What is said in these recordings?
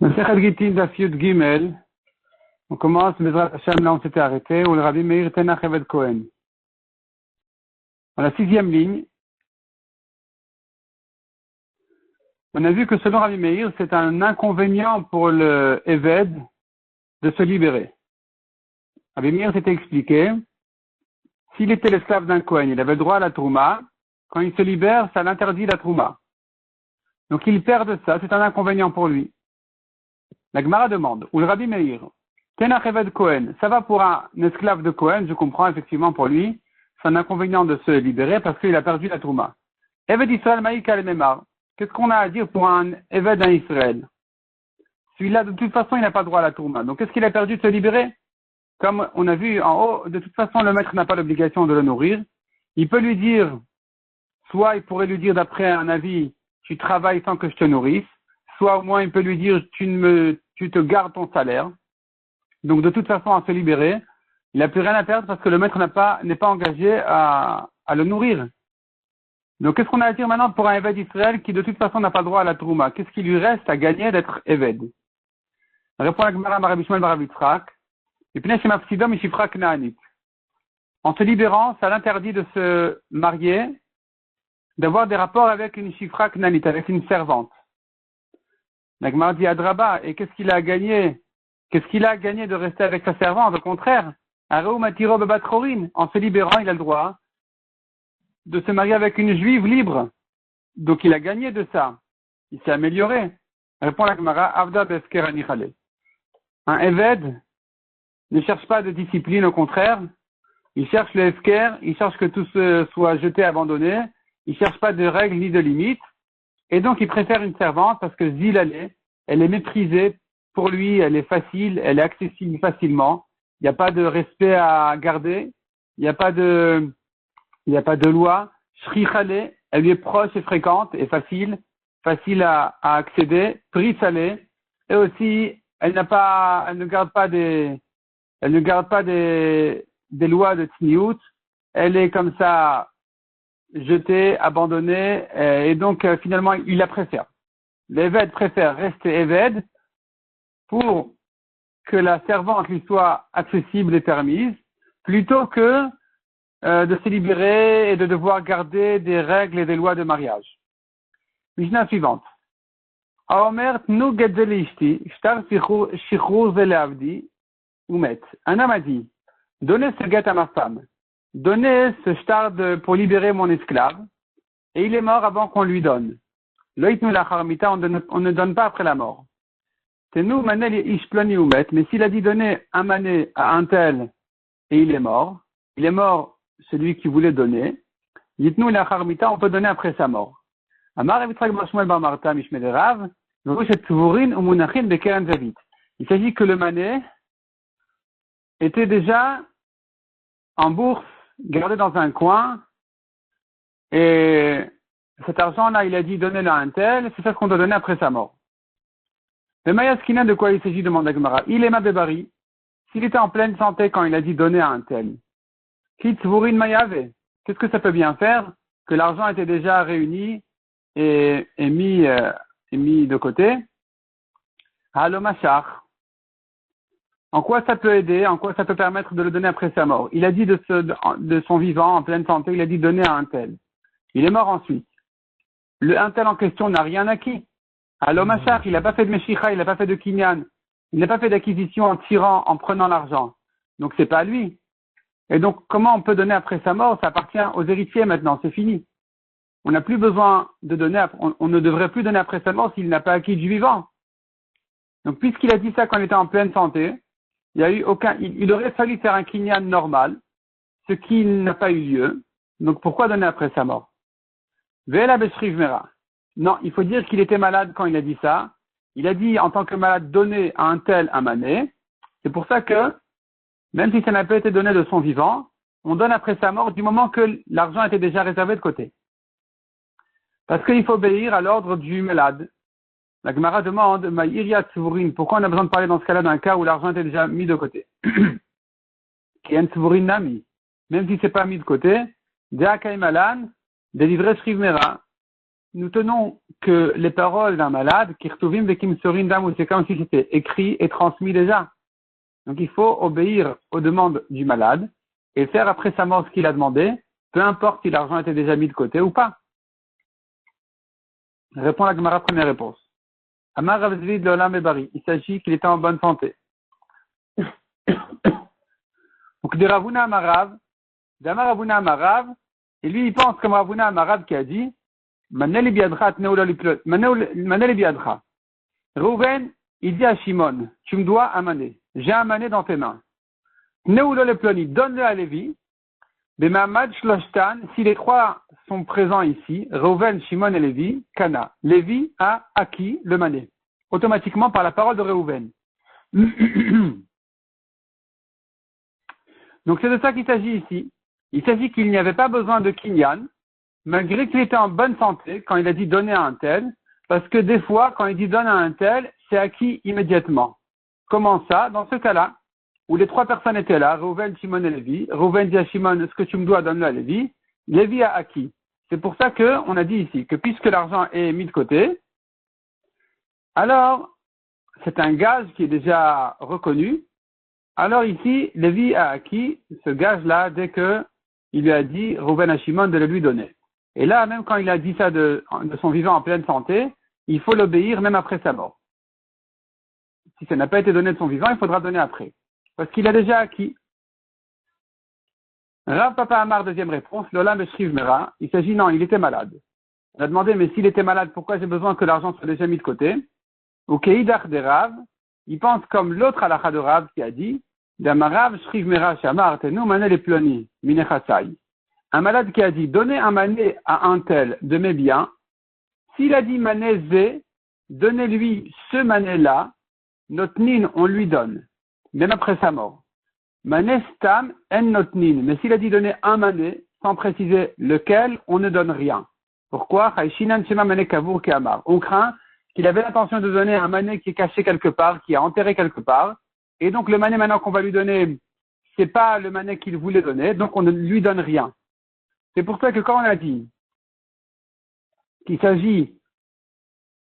Masechet Gittin Daf Yud Gimel. On commence, Bezrat Hashem, là on s'était arrêté, où le Rabbi Meir Tenach Eved Cohen. Dans la 6e ligne, on a vu que selon Rabbi Meir, c'est un inconvénient pour le Eved de se libérer. Rabbi Meir s'était expliqué, s'il était l'esclave d'un Cohen, il avait le droit à la Trouma, quand il se libère, ça l'interdit la Trouma. Donc il perd de ça, c'est un inconvénient pour lui. La Gemara demande, ou le Rabbi Meir, Tenach Eved Cohen, ça va pour un esclave de Cohen, je comprends effectivement pour lui, c'est un inconvénient de se libérer parce qu'il a perdu la Trouma. Eved Israël Maïka le Memar, qu'est-ce qu'on a à dire pour un Eved en Israël? Celui-là, de toute façon, il n'a pas droit à la Trouma. Donc qu'est-ce qu'il a perdu de se libérer? Comme on a vu en haut, de toute façon, le maître n'a pas l'obligation de le nourrir. Il peut lui dire, soit il pourrait lui dire d'après un avis, tu travailles sans que je te nourrisse, soit au moins il peut lui dire, tu te gardes ton salaire. Donc de toute façon, à se libérer, il n'a plus rien à perdre parce que le maître n'est pas engagé à le nourrir. Donc qu'est-ce qu'on a à dire maintenant pour un Eved d'Israël qui de toute façon n'a pas le droit à la Trouma? Qu'est-ce qui lui reste à gagner d'être Eved? Répond la Gemara Rabbi Shmuel bar Rabbi Yitzchak. En se libérant, ça l'interdit de se marier, d'avoir des rapports avec une Shifra Knanit, avec une servante. La Gemara dit Adraba, et qu'est-ce qu'il a gagné? Qu'est-ce qu'il a gagné de rester avec sa servante? Au contraire, en se libérant, il a le droit de se marier avec une juive libre. Donc il a gagné de ça. Il s'est amélioré. Répond la Gemara, Avda Besker Anichale. Un Eved ne cherche pas de discipline, au contraire. Il cherche le Esker, il cherche que tout soit jeté, abandonné. Il cherche pas de règles ni de limites. Et donc il préfère une servante parce que Zil, elle est méprisée. Pour lui, elle est facile, elle est accessible facilement. Il n'y a pas de respect à garder. Il n'y a pas de loi. Shrichale, elle lui est proche et fréquente et facile à accéder. Prisalé, et aussi, elle ne garde pas des lois de Tzniut. Elle est comme ça, jetée, abandonnée, et donc, finalement, il la préfère. L'Eved préfère rester Eved pour que la servante lui soit accessible et permise, plutôt que de se libérer et de devoir garder des règles et des lois de mariage. Mishnah suivante. Un homme a dit, donnez ce guet à ma femme, donnez ce shtar pour libérer mon esclave, et il est mort avant qu'on lui donne. On ne donne pas après la mort. Mais s'il a dit donner un mané à un tel et il est mort celui qui voulait donner, on peut donner après sa mort. Il s'agit que le mané était déjà en bourse, gardé dans un coin, et cet argent-là, il a dit donnez-le à un tel, c'est ça qu'on doit donner après sa mort. Le Mayaskina, de quoi il s'agit, demande la Gemara. Il est Mabébari. S'il était en pleine santé quand il a dit donner à un tel. Kitzvurin Mayave. Qu'est-ce que ça peut bien faire? Que l'argent était déjà réuni et mis de côté. Halomachach. En quoi ça peut aider? En quoi ça peut permettre de le donner après sa mort? Il a dit de son vivant, en pleine santé, il a dit donner à un tel. Il est mort ensuite. Le un tel en question n'a rien acquis. Halomachach, il n'a pas fait de Meshicha, il n'a pas fait de Kinyan. Il n'a pas fait d'acquisition en tirant, en prenant l'argent. Donc c'est pas à lui. Et donc comment on peut donner après sa mort? Ça appartient aux héritiers maintenant, c'est fini. On n'a plus besoin de donner, on ne devrait plus donner après sa mort s'il n'a pas acquis du vivant. Donc puisqu'il a dit ça quand il était en pleine santé, il aurait fallu faire un Kinyan normal, ce qui n'a pas eu lieu. Donc pourquoi donner après sa mort? Ve'ela beshriv mera. Non, il faut dire qu'il était malade quand il a dit ça. Il a dit en tant que malade, donner à un tel un mané. C'est pour ça que, même si ça n'a pas été donné de son vivant, on donne après sa mort du moment que l'argent était déjà réservé de côté. Parce qu'il faut obéir à l'ordre du malade. La Gemara demande, Maïria Tsuvurin, pourquoi on a besoin de parler dans ce cas-là d'un cas où l'argent était déjà mis de côté? Kien Tsuvurin Nami. Même si c'est pas mis de côté, Deakai Malan, délivré Shrivmera. nous tenons que les paroles d'un malade, Kirtuvim Vekim Sorin Dam, c'est comme si c'était écrit et transmis déjà. Donc il faut obéir aux demandes du malade et faire après sa mort ce qu'il a demandé, peu importe si l'argent était déjà mis de côté ou pas. Répond la Gemara, première réponse. Amar Rav Zvi de l'Olam et Bari, il s'agit qu'il était en bonne santé. Donc de Ravuna Amarav, d'Amar Ravuna Amarav, et lui il pense comme Ravuna Amarav qui a dit, Manel biadra, Manel biadra. Reuven, il dit à Shimon, tu me dois un mané, j'ai un mané dans tes mains. Neulo le ploni, donne-le à Lévi. Bemamad shloshtan, si les trois sont présents ici, Reuven, Shimon et Lévi, Kana. Lévi a acquis le mané, automatiquement par la parole de Reuven. Donc c'est de ça qu'il s'agit ici. Il s'agit qu'il n'y avait pas besoin de Kinyan, malgré qu'il était en bonne santé quand il a dit donner à un tel, parce que des fois, quand il dit donne à un tel, c'est acquis immédiatement. Comment ça? Dans ce cas-là, où les trois personnes étaient là, Reuven, Shimon et Lévi. Reuven dit à Shimon, ce que tu me dois, donne-le à Lévi. Lévi a acquis. C'est pour ça qu'on a dit ici que puisque l'argent est mis de côté, alors c'est un gage qui est déjà reconnu. Alors ici, Lévi a acquis ce gage-là dès que il lui a dit, Reuven à Shimon, de le lui donner. Et là, même quand il a dit ça de son vivant en pleine santé, il faut l'obéir même après sa mort. Si ça n'a pas été donné de son vivant, il faudra donner après. Parce qu'il a déjà acquis. Rav Papa Amar, deuxième réponse, Lola Meshriv Mera, il s'agit, non, il était malade. On a demandé, mais s'il était malade, pourquoi j'ai besoin que l'argent soit déjà mis de côté? Ou Keidach de Rav, il pense comme l'autre halakha de Rav qui a dit, Damarav Shriv Mera Shamar, Tenu Mané le Ploni, Minechasai. Un malade qui a dit, donnez un mané à un tel de mes biens, s'il a dit mané zé, donnez-lui ce mané-là, notnin, on lui donne. Même après sa mort. Mané stam en notnin. Mais s'il a dit donner un mané, sans préciser lequel, on ne donne rien. Pourquoi? On craint qu'il avait l'intention de donner un mané qui est caché quelque part, qui est enterré quelque part. Et donc le mané maintenant qu'on va lui donner, c'est pas le mané qu'il voulait donner, donc on ne lui donne rien. C'est pour ça que quand on a dit qu'il s'agit,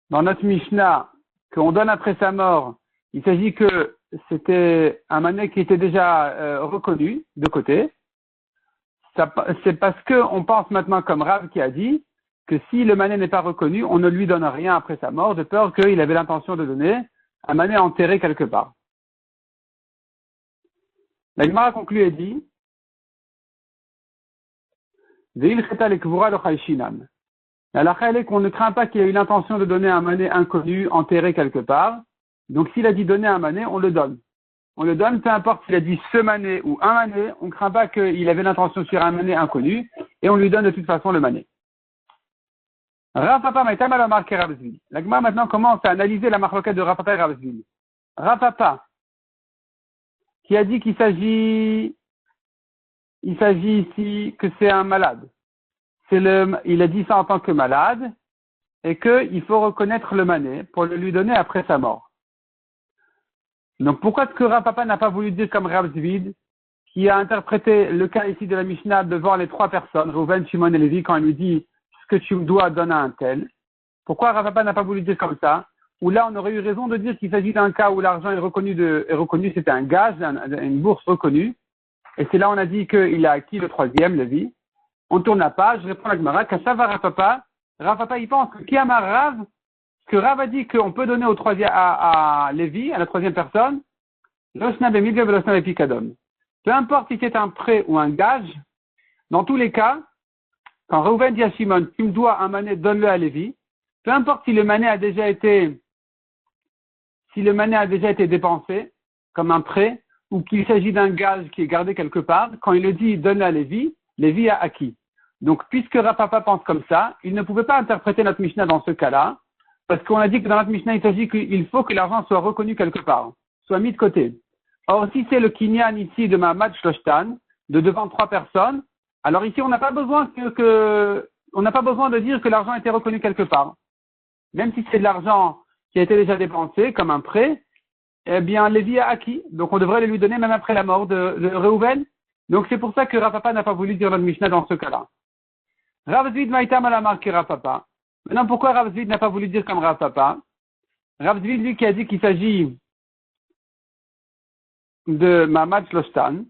dans notre Mishnah, qu'on donne après sa mort, il s'agit que c'était un mané qui était déjà reconnu de côté. C'est parce qu'on pense maintenant comme Rav qui a dit que si le mané n'est pas reconnu, on ne lui donne rien après sa mort, de peur qu'il avait l'intention de donner un mané enterré quelque part. La Gemara conclut et dit la lacha est qu'on ne craint pas qu'il ait eu l'intention de donner un mané inconnu enterré quelque part. Donc s'il a dit donner un mané, on le donne. On le donne, peu importe s'il a dit ce mané ou un mané, on ne craint pas qu'il avait l'intention sur un mané inconnu, et on lui donne de toute façon le mané. Rav Papa Maïtam à la marque Ravzvi. La Gemara maintenant commence à analyser la marloquette de Rav Papa et Ravzvi. Rav Papa, qui a dit qu'il s'agit ici que c'est un malade. Il a dit ça en tant que malade, et qu'il faut reconnaître le mané pour le lui donner après sa mort. Donc pourquoi est-ce que Rav Papa n'a pas voulu dire comme Rav Zvid, qui a interprété le cas ici de la Mishnah devant les trois personnes, Reuven, Shimon et Lévi, quand il lui dit ce que tu me dois donner à un tel? Pourquoi Rav Papa n'a pas voulu dire comme ça? Ou là on aurait eu raison de dire qu'il s'agit d'un cas où l'argent est reconnu, c'était un gage, une bourse reconnue, et c'est là on a dit qu'il a acquis le troisième, Lévi. On tourne la page, je réponds à la Gemara, Kassava Rav Papa il pense que Kiyama Rav, que Rav a dit qu'on peut donner au troisième, à Lévi, à la troisième personne, l'osna bemidga ve l'osna bepikadon. Peu importe si c'est un prêt ou un gage, dans tous les cas, quand Reuven dit à Shimon, tu me dois un mané, donne-le à Lévi, peu importe si le mané a déjà été dépensé, comme un prêt, ou qu'il s'agit d'un gage qui est gardé quelque part, quand il le dit, donne-le à Lévi, Lévi a acquis. Donc, puisque Rav Papa pense comme ça, il ne pouvait pas interpréter notre Mishnah dans ce cas-là, parce qu'on a dit que dans notre Mishnah, il s'agit qu'il faut que l'argent soit reconnu quelque part, soit mis de côté. Or, si c'est le kinyan ici de Mahamad Shloshtan, de devant trois personnes, alors ici, on n'a pas besoin on n'a pas besoin de dire que l'argent a été reconnu quelque part. Même si c'est de l'argent qui a été déjà dépensé, comme un prêt, eh bien, Lévi a acquis. Donc, on devrait le lui donner même après la mort de Reuven. Donc, c'est pour ça que Rav Papa n'a pas voulu dire notre Mishnah dans ce cas-là. Rav Zvid Maïtam à la marque Rav Papa. Maintenant, pourquoi Rav Zvid n'a pas voulu dire comme Rav Papa? Rav Zvid, lui, qui a dit qu'il s'agit de Mamad Shloshtan.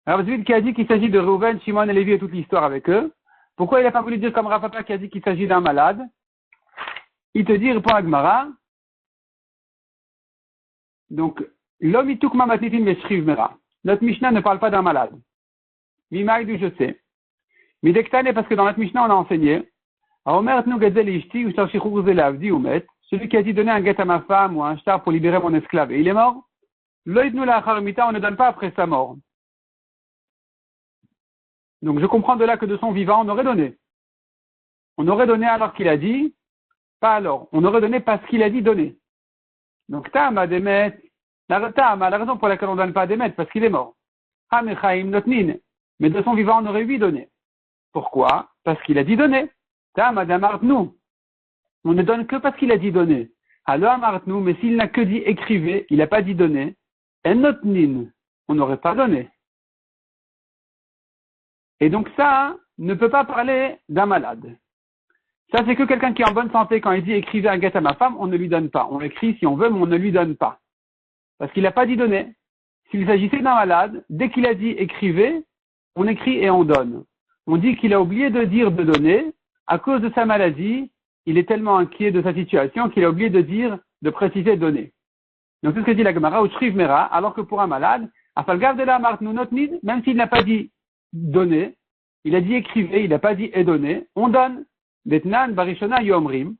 Rav Zvid qui a dit qu'il s'agit de Reuven, Shimon et Lévi et toute l'histoire avec eux. Pourquoi il n'a pas voulu dire comme Rav Papa qui a dit qu'il s'agit d'un malade? Il te dit, répond Agmara. Donc, l'homme ituk mamatnitin veshriv mera. Notre Mishnah ne parle pas d'un malade. Mimaïdou, je sais. Midektane, parce que dans notre Mishnah, on a enseigné. Celui qui a dit donner un guet à ma femme ou un shtar pour libérer mon esclave, et il est mort. L'oïdnou la charmita, on ne donne pas après sa mort. Donc, je comprends de là que de son vivant, on aurait donné. On aurait donné alors qu'il a dit, pas alors. On aurait donné parce qu'il a dit donner. Donc, Tama Demet, la raison pour laquelle on ne donne pas Demet, parce qu'il est mort. Hamechaim Notnin, mais de son vivant, on aurait lui donné. Pourquoi? Parce qu'il a dit donner. Tama Damartnou, on ne donne que parce qu'il a dit donner. Alors Amartnou, mais s'il n'a que dit écrivez, il n'a pas dit donner, et Notnin, on n'aurait pas donné. Et donc ça ne peut pas parler d'un malade. Ça, c'est que quelqu'un qui est en bonne santé, quand il dit écrivez un guet à ma femme, on ne lui donne pas. On l'écrit si on veut, mais on ne lui donne pas. Parce qu'il n'a pas dit donner. S'il s'agissait d'un malade, dès qu'il a dit écrivez, on écrit et on donne. On dit qu'il a oublié de dire de donner, à cause de sa maladie, il est tellement inquiet de sa situation qu'il a oublié de dire, de préciser donner. Donc c'est ce que dit la Gemara, ou Shriv Mera, alors que pour un malade, Afalgav de la Martnou Notnid, même s'il n'a pas dit donner, il a dit écrivez, il n'a pas dit et donner, on donne. Betnan Barishona Yomrim.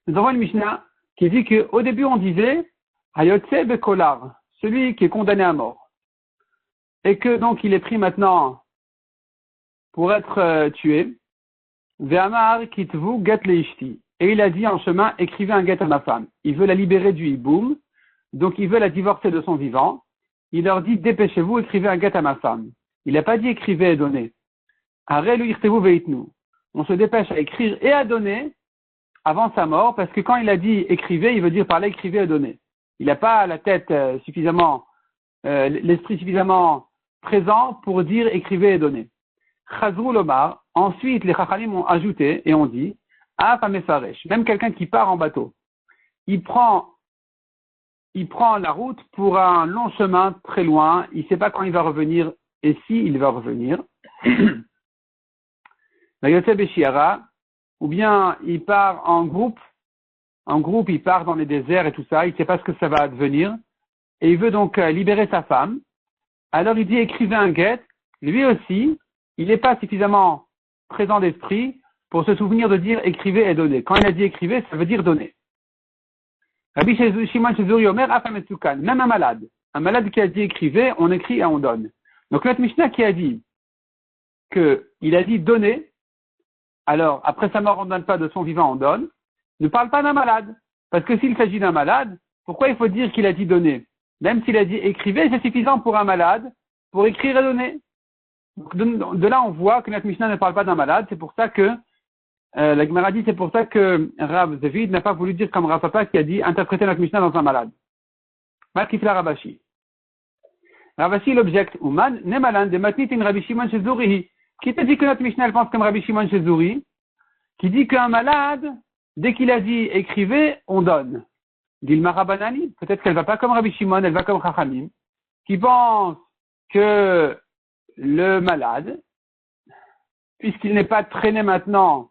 Nous avons une Mishnah qui dit qu'au début on disait Hayotse Bekolar, celui qui est condamné à mort. Et que donc il est pris maintenant pour être tué. Ve'amar kitvu get leishti. Et il a dit en chemin, écrivez un get à ma femme. Il veut la libérer du hiboum, donc il veut la divorcer de son vivant. Il leur dit, dépêchez-vous, écrivez un get à ma femme. Il n'a pas dit écrivez et donnez. Arelu irtevu veitnu. On se dépêche à écrire et à donner avant sa mort, parce que quand il a dit écrivez, il veut dire par là écrivez et donnez. Il n'a pas la tête suffisamment, l'esprit suffisamment présent pour dire écrivez et donnez. Chazrou lomar. Ensuite, les Chachamim ont ajouté et ont dit, Afamefaresh, même quelqu'un qui part en bateau, il prend la route pour un long chemin très loin, il ne sait pas quand il va revenir et si il va revenir. Ou bien il part en groupe, il part dans les déserts et tout ça, il ne sait pas ce que ça va devenir, et il veut donc libérer sa femme. Alors il dit écrivez un guet, lui aussi, il n'est pas suffisamment présent d'esprit pour se souvenir de dire écrivez et donnez. Quand il a dit écrivez, ça veut dire donner. Rabbi Shimon Shezuri Omer, Afametsukan, même un malade qui a dit écrivez, on écrit et on donne. Donc notre Mishnah qui a dit qu'il a dit donner, alors après sa mort on ne donne pas, de son vivant on donne, ne parle pas d'un malade. Parce que s'il s'agit d'un malade, pourquoi il faut dire qu'il a dit donner? Même s'il a dit écrivez, c'est suffisant pour un malade, pour écrire et donner. De là, on voit que notre Mishnah ne parle pas d'un malade. C'est pour ça que la Gemara dit, c'est pour ça que Rav Zvid n'a pas voulu dire comme Rav Papa qui a dit interpréter notre Mishnah dans un malade. Malkifla Rabashi. Rabashi l'objecte Ouman nemalan de matnitin Rabbi Shimon Shezuri. Qui te dit que notre Mishnah elle pense comme Rabbi Shimon Shezuri, qui dit qu'un malade, dès qu'il a dit écrivez, on donne. Dilma Rabanani, peut-être qu'elle va pas comme Rabbi Shimon, elle va comme Chachamim, qui pense que le malade, puisqu'il n'est pas traîné maintenant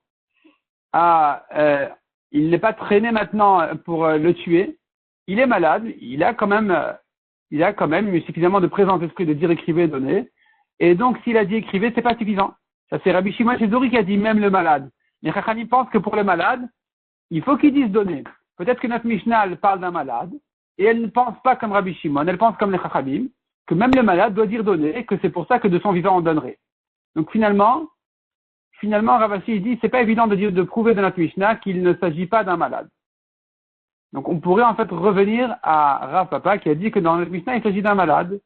pour le tuer, il est malade, il a quand même suffisamment de présence d'esprit de dire écrivez et donner, et donc s'il a dit écrivez, c'est pas suffisant. Ça c'est Rabbi Shimon Shezuri qui a dit même le malade. Les Chachamim pensent que pour le malade, il faut qu'il dise donner. Peut-être que notre Mishnah elle parle d'un malade, et elle ne pense pas comme Rabbi Shimon, elle pense comme les Chachamim, que même le malade doit dire donner, et que c'est pour ça que de son vivant on donnerait. Donc finalement, Ravasi dit, c'est pas évident de prouver de notre Mishnah qu'il ne s'agit pas d'un malade. Donc on pourrait en fait revenir à Rav Papa qui a dit que dans notre Mishnah il s'agit d'un malade,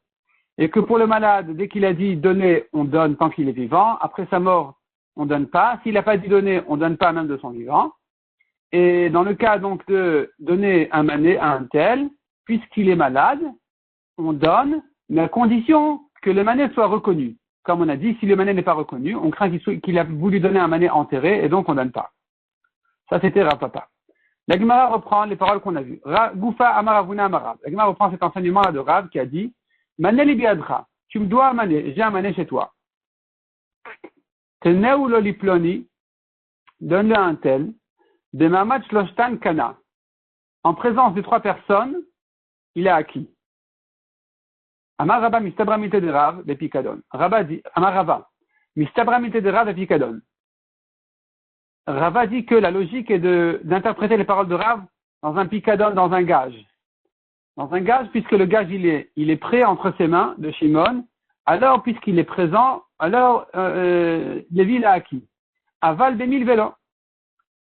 et que pour le malade, dès qu'il a dit donner, on donne tant qu'il est vivant, après sa mort, on donne pas, s'il n'a pas dit donner, on donne pas même de son vivant, et dans le cas donc de donner un mané à un tel, puisqu'il est malade, on donne, mais à condition que le mané soit reconnu. Comme on a dit, si le mané n'est pas reconnu, on craint qu'il a voulu donner un mané enterré, et donc on ne donne pas. Ça, c'était Rav Papa. La Gemara reprend les paroles qu'on a vues. Goufa Amaravuna Amarav. La Gemara reprend cet enseignement-là de Rav qui a dit Maneli biadra, tu me dois un mané, j'ai un mané chez toi. Teneu loliploni, donne-le à un tel, de mamad shloshtan kana. En présence de 3 personnes, il a acquis. Amar Rabba mistabramite de Rav de Pikadon. Rabba dit, Amar Rabba, mistabramite de Rav de Pikadon. Rava dit que la logique est d'interpréter les paroles de Rav dans un Pikadon, dans un gage. Dans un gage, puisque le gage il est prêt entre ses mains de Shimon, alors puisqu'il est présent, alors Lévi l'a acquis. Aval bemil vélo.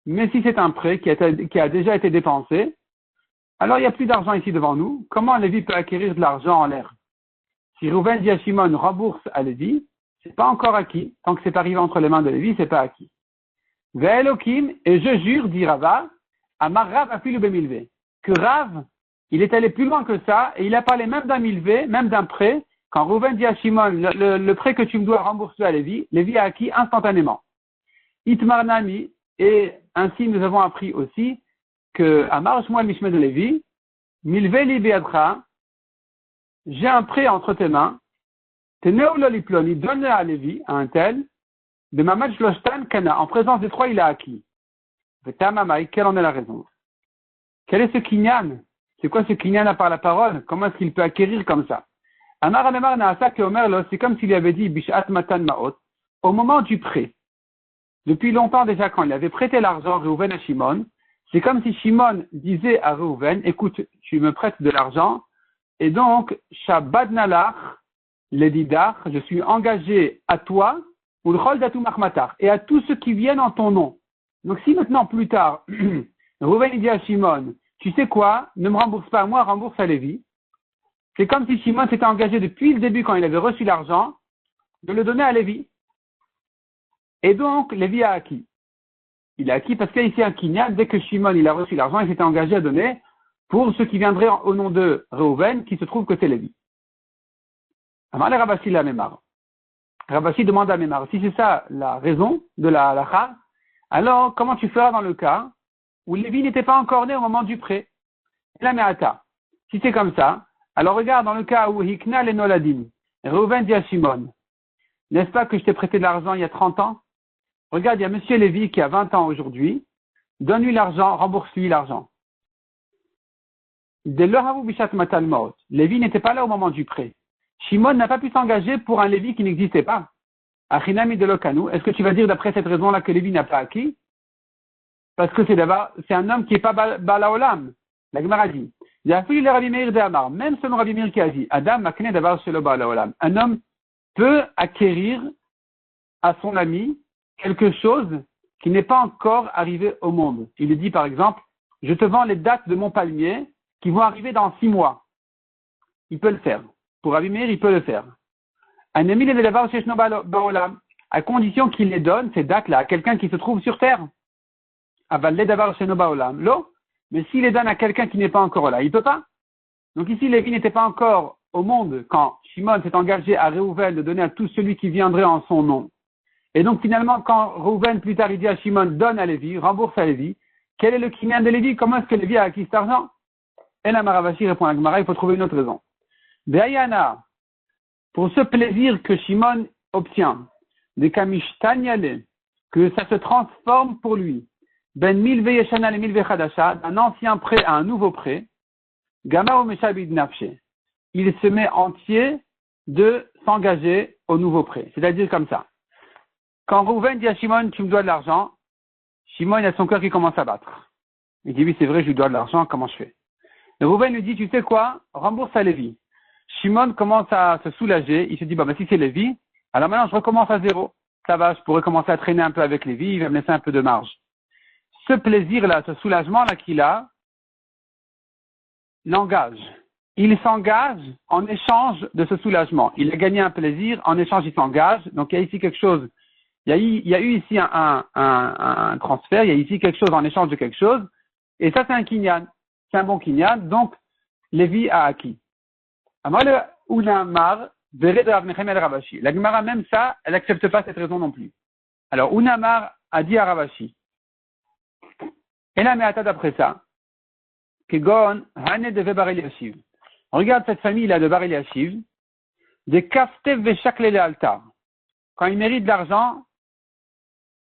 Mais si c'est un prêt qui a déjà été dépensé, alors il n'y a plus d'argent ici devant nous. Comment Lévi peut acquérir de l'argent en l'air? Si Rouven dit à Shimon rembourse à Lévi, c'est pas encore acquis. Tant que c'est arrivé entre les mains de Lévi, c'est pas acquis. Ve'elokim, et je jure, dit Rava, Amar Rav afilu bemilvé, que Rav, il est allé plus loin que ça, et il a parlé même d'un milvé, même d'un prêt. Quand Rouven dit à Shimon, le prêt que tu me dois rembourser à Lévi, Lévi a acquis instantanément. Itmar Nami, et ainsi nous avons appris aussi que Amar Shmuel Mishme de Lévi, milvé li beadra, j'ai un prêt entre tes mains, teneu loliploni, donne-le à Lévi, à un tel, de Mamad Shloshtan Kana, en présence des 3, il a acquis. Vetamamai, quelle en est la raison? Quel est ce kinyan? C'est quoi ce kinyan à part la parole? Comment est-ce qu'il peut acquérir comme ça? Amar Amar Naasa Keomerlo, c'est comme s'il lui avait dit Bishat Matan Maot, au moment du prêt. Depuis longtemps déjà, quand il avait prêté l'argent Reuven à Shimon, c'est comme si Shimon disait à Reuven, écoute, tu me prêtes de l'argent, et donc, Shabbat Nalach, Ledidach, je suis engagé à toi, et à tous ceux qui viennent en ton nom. Donc si maintenant, plus tard, Reuven dit à Shimon, tu sais quoi, ne me rembourse pas à moi, rembourse à Lévi. C'est comme si Shimon s'était engagé depuis le début, quand il avait reçu l'argent, de le donner à Lévi. Et donc, Lévi a acquis. Il a acquis parce qu'il y a ici un kinyan, dès que Shimon il a reçu l'argent, il s'était engagé à donner pour ceux qui viendraient au nom de Reuven, qui se trouve que c'est Lévi. Alors, Rabassi la mémare. Rabassi demande à Mémar, si c'est ça la raison de la halakha, alors comment tu feras dans le cas où Lévi n'était pas encore né au moment du prêt? La me'ata. Si c'est comme ça, alors regarde dans le cas où Hikna le Noladim, Reuven dit à Shimon, n'est-ce pas que je t'ai prêté de l'argent il y a 30 ans? Regarde, il y a monsieur Lévi qui a 20 ans aujourd'hui, donne-lui l'argent, rembourse-lui l'argent. De l'Ohavu Bishat Matan Maot, Lévi n'était pas là au moment du prêt. Shimon n'a pas pu s'engager pour un Lévi qui n'existait pas. Achinami de Lokanu, est-ce que tu vas dire d'après cette raison-là que Lévi n'a pas acquis? Parce que c'est un homme qui n'est pas Balaolam. La Gemara dit, même selon Rabbi Meir qui a dit, Adam Makne Davar Shelo Balaolam. Un homme peut acquérir à son ami quelque chose qui n'est pas encore arrivé au monde. Il dit par exemple, je te vends les dates de mon palmier qui vont arriver dans 6 mois. Il peut le faire. Pour Rabbi Meir, il peut le faire. Un ami les davar sheshno ba'olam, à condition qu'il les donne, ces dates-là, à quelqu'un qui se trouve sur terre. Aval les davar sheshno ba'olam, lo. Mais s'il les donne à quelqu'un qui n'est pas encore là, il ne peut pas. Donc ici, Lévi n'était pas encore au monde quand Shimon s'est engagé à Reuven de donner à tout celui qui viendrait en son nom. Et donc finalement, quand Reuven plus tard il dit à Shimon, donne à Lévi, rembourse à Lévi, quel est le kinyan de Lévi? Comment est-ce que Lévi a acquis cet argent? Et la Maravashi répond à Gemara, il faut trouver une autre raison. Be'ayana, pour ce plaisir que Shimon obtient, de Kamishtanyale, que ça se transforme pour lui, ben milve yeshana le milve chadasha, d'un ancien prêt à un nouveau prêt, Gama o meshabid nafshe, il se met entier de s'engager au nouveau prêt. C'est-à-dire comme ça. Quand Reuven dit à Shimon, tu me dois de l'argent, Shimon a son cœur qui commence à battre. Il dit, oui, c'est vrai, je lui dois de l'argent, comment je fais? Et Reuven lui dit, tu sais quoi? Rembourse à Lévi. Shimon commence à se soulager, il se dit, bah, si c'est Lévi, alors maintenant je recommence à zéro. Ça va, je pourrais commencer à traîner un peu avec Lévi, il va me laisser un peu de marge. Ce plaisir-là, ce soulagement-là qu'il a, l'engage. Il s'engage en échange de ce soulagement. Il a gagné un plaisir, en échange il s'engage. Donc il y a ici quelque chose, il y a eu ici un transfert, il y a ici quelque chose en échange de quelque chose. Et ça c'est un kinyan, c'est un bon kinyan, donc Lévi a acquis. La Gemara même ça, elle n'accepte pas cette raison non plus. Alors Unamar a dit à Ravashi, Et la meata d'après ça. Kegon, Hane de Bar Eliashiv. Regarde cette famille-là de Bar Eliashiv. Des kafte veshakle altar. Quand ils méritent de l'argent,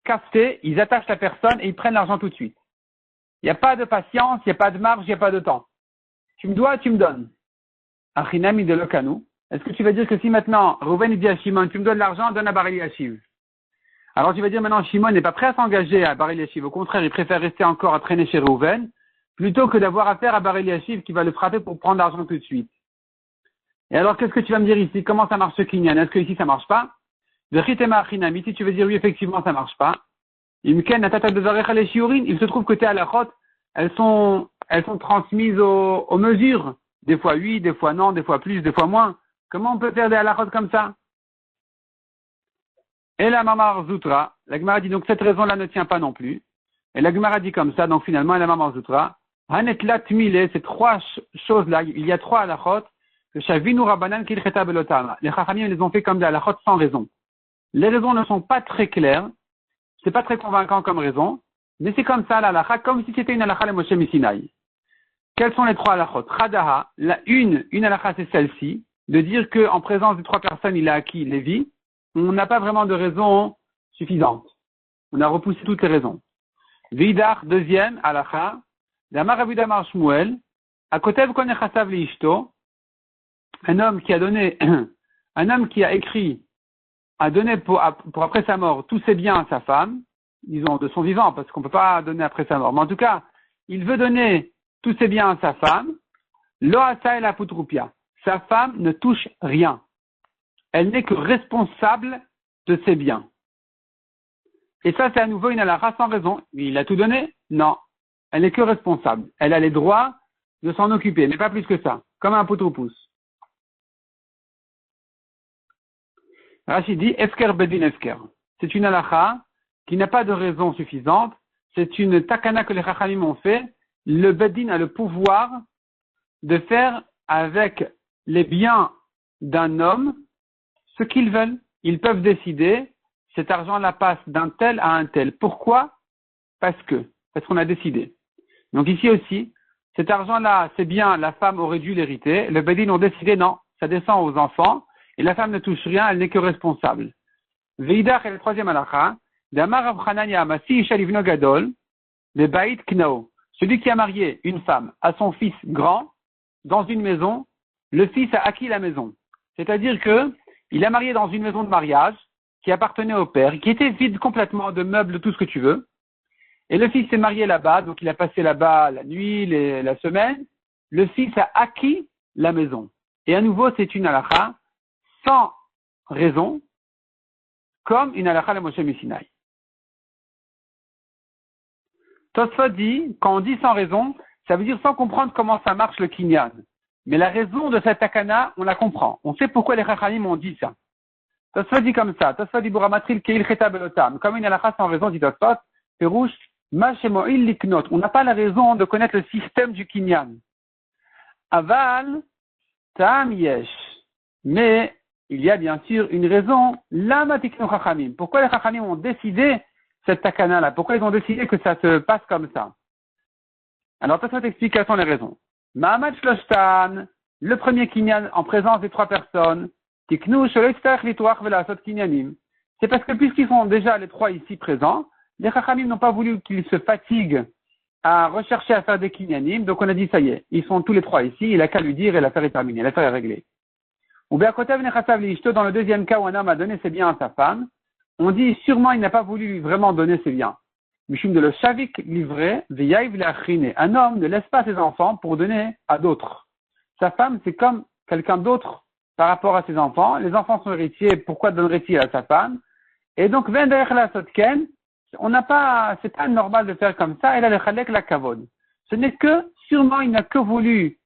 kafte, ils attachent la personne et ils prennent l'argent tout de suite. Il n'y a pas de patience, il n'y a pas de marge, il n'y a pas de temps. Tu me dois, tu me donnes. Achinami de Lokanu. Est-ce que tu vas dire que si maintenant, Reuven dit à Shimon, tu me donnes de l'argent, donne à Bar Eliashiv. Alors tu vas dire maintenant, Shimon n'est pas prêt à s'engager à Bar Eliashiv. Au contraire, il préfère rester encore à traîner chez Reuven, plutôt que d'avoir affaire à Bar Eliashiv qui va le frapper pour prendre l'argent tout de suite. Et alors, qu'est-ce que tu vas me dire ici? Comment ça marche ce kinyan? Est-ce que ici ça marche pas? De Chitema Achinami, si tu veux dire oui, effectivement, ça marche pas. Imken Atata de Zarecha les Shiurin, il se trouve que tes halachot, elles sont transmises aux mesures. Des fois oui, des fois non, des fois plus, des fois moins. Comment on peut faire des halachot comme ça? Et la Mamar Zoutra, la Gemara dit donc cette raison-là ne tient pas non plus. Et la Gemara dit comme ça, donc finalement, la Mamar Zoutra, Hanet Latmile, ces trois choses-là, il y a trois halachot, que Shavinu Rabbanan Kilcheta Belotama. Les Chachamim les ont fait comme des halachot sans raison. Les raisons ne sont pas très claires, c'est pas très convaincant comme raison, mais c'est comme ça l'halakha, comme si c'était une halakha le Moshe Misinaï. Quelles sont les trois halachot? Chadaha, une halakha c'est celle-ci, de dire qu'en présence de trois personnes il a acquis Lévi, on n'a pas vraiment de raison suffisante. On a repoussé toutes les raisons. Vidar, deuxième halakha, Damar Avidamar Shmuel, à côté de Konechasav Liishto, un homme qui a écrit, a donné pour après sa mort tous ses biens à sa femme, disons de son vivant, parce qu'on ne peut pas donner après sa mort. Mais en tout cas, il veut donner tous ses biens à sa femme. Loasa et la putrupia. Sa femme ne touche rien. Elle n'est que responsable de ses biens. Et ça, c'est à nouveau une halakha sans raison. Il a tout donné? Non. Elle n'est que responsable. Elle a les droits de s'en occuper, mais pas plus que ça. Comme un poutroupous. Rachid dit, Esker bedin esker. C'est une halakha qui n'a pas de raison suffisante. C'est une takana que les chachamim ont fait. Le bedin a le pouvoir de faire avec les biens d'un homme ce qu'ils veulent. Ils peuvent décider, cet argent-là passe d'un tel à un tel. Pourquoi? Parce qu'on a décidé. Donc ici aussi, cet argent-là, c'est bien, la femme aurait dû l'hériter. Le bedin ont décidé, non, ça descend aux enfants. Et la femme ne touche rien, elle n'est que responsable. Veidach est le troisième halakha. Damar Rav Chananya Amasi Isha Livno Gadol, le Baït Knao. Celui qui a marié une femme à son fils grand, dans une maison, le fils a acquis la maison. C'est-à-dire que, il a marié dans une maison de mariage, qui appartenait au père, qui était vide complètement de meubles, de tout ce que tu veux. Et le fils s'est marié là-bas, donc il a passé là-bas la nuit, la semaine. Le fils a acquis la maison. Et à nouveau, c'est une halakha sans raison, comme une halakha le Moshe Misinaï. Tosfot dit, quand on dit sans raison, ça veut dire sans comprendre comment ça marche le kinyan. Mais la raison de cette takana, on la comprend. On sait pourquoi les chachamim ont dit ça. Tosfot dit comme ça. Tosfot dit Buramatril Keil Cheta Belotam. Comme une halakha sans raison, dit Tosfot, Perouche, Ma Shemo'il Liknot. On n'a pas la raison de connaître le système du kinyan. Aval, Tam Yesh. Mais, il y a bien sûr une raison, Lama Tikno Chachamim. Pourquoi les chachamim ont décidé cette takana-là? Pourquoi ils ont décidé que ça se passe comme ça? Alors, Tosfot explique quelles sont les raisons. Mahamad Shloshtan, le premier kinyan en présence des trois personnes, Tiknu Sholoistach Lituach Velasot Kinyanim. C'est parce que puisqu'ils sont déjà les trois ici présents, les chachamim n'ont pas voulu qu'ils se fatiguent à rechercher à faire des kinyanim, donc on a dit ça y est, ils sont tous les trois ici, il a qu'à lui dire et l'affaire est terminée, l'affaire est réglée. Ou bien, dans le deuxième cas où un homme a donné ses biens à sa femme, on dit sûrement il n'a pas voulu vraiment donner ses biens. Mishum de le shavik livré, veyaïv l'achriné. Un homme ne laisse pas ses enfants pour donner à d'autres. Sa femme, c'est comme quelqu'un d'autre par rapport à ses enfants. Les enfants sont héritiers, pourquoi donnerait-il à sa femme? Et donc, vendech la sotken, c'est pas normal de faire comme ça, et là, le chalek la kavod. Ce n'est que, sûrement, il n'a que voulu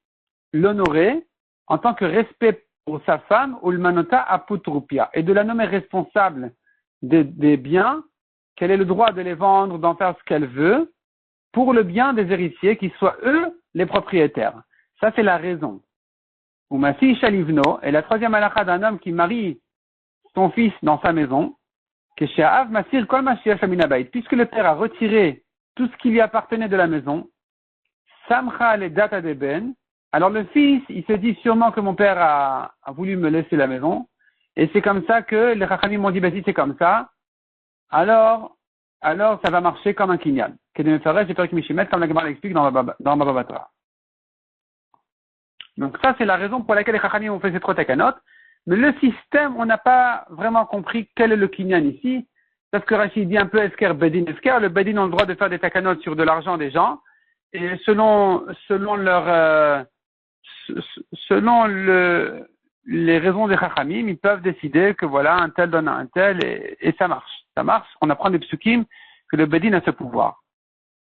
l'honorer en tant que respect pour sa femme, ou le manota aputrupia, et de la nommer responsable des biens, qu'elle ait le droit de les vendre, d'en faire ce qu'elle veut, pour le bien des héritiers, qui soient eux les propriétaires. Ça, c'est la raison. Ou Masi Shalivno, et la troisième halakha d'un homme qui marie son fils dans sa maison, que She'av Masir Kol Mashiach Aminabayit, puisque le père a retiré tout ce qui lui appartenait de la maison. Samcha le data de ben. Alors le fils, il se dit sûrement que mon père a voulu me laisser la maison. Et c'est comme ça que les Chachamim m'ont dit, si c'est comme ça, alors ça va marcher comme un kinyan. Kedem Feresh, j'ai peur que Mishimet, comme la Gemara l'explique dans Baba Batra. Donc ça, c'est la raison pour laquelle les Chachamim ont fait ces trois takanot. Mais le système, on n'a pas vraiment compris quel est le kinyan ici. Parce que Rachid dit un peu esker, bedin, esker. Le bedin ont le droit de faire des takanot sur de l'argent des gens. Et selon les raisons des Chachamim, ils peuvent décider que voilà, un tel donne à un tel et ça marche. Ça marche. On apprend des psukim que le bedin a ce pouvoir.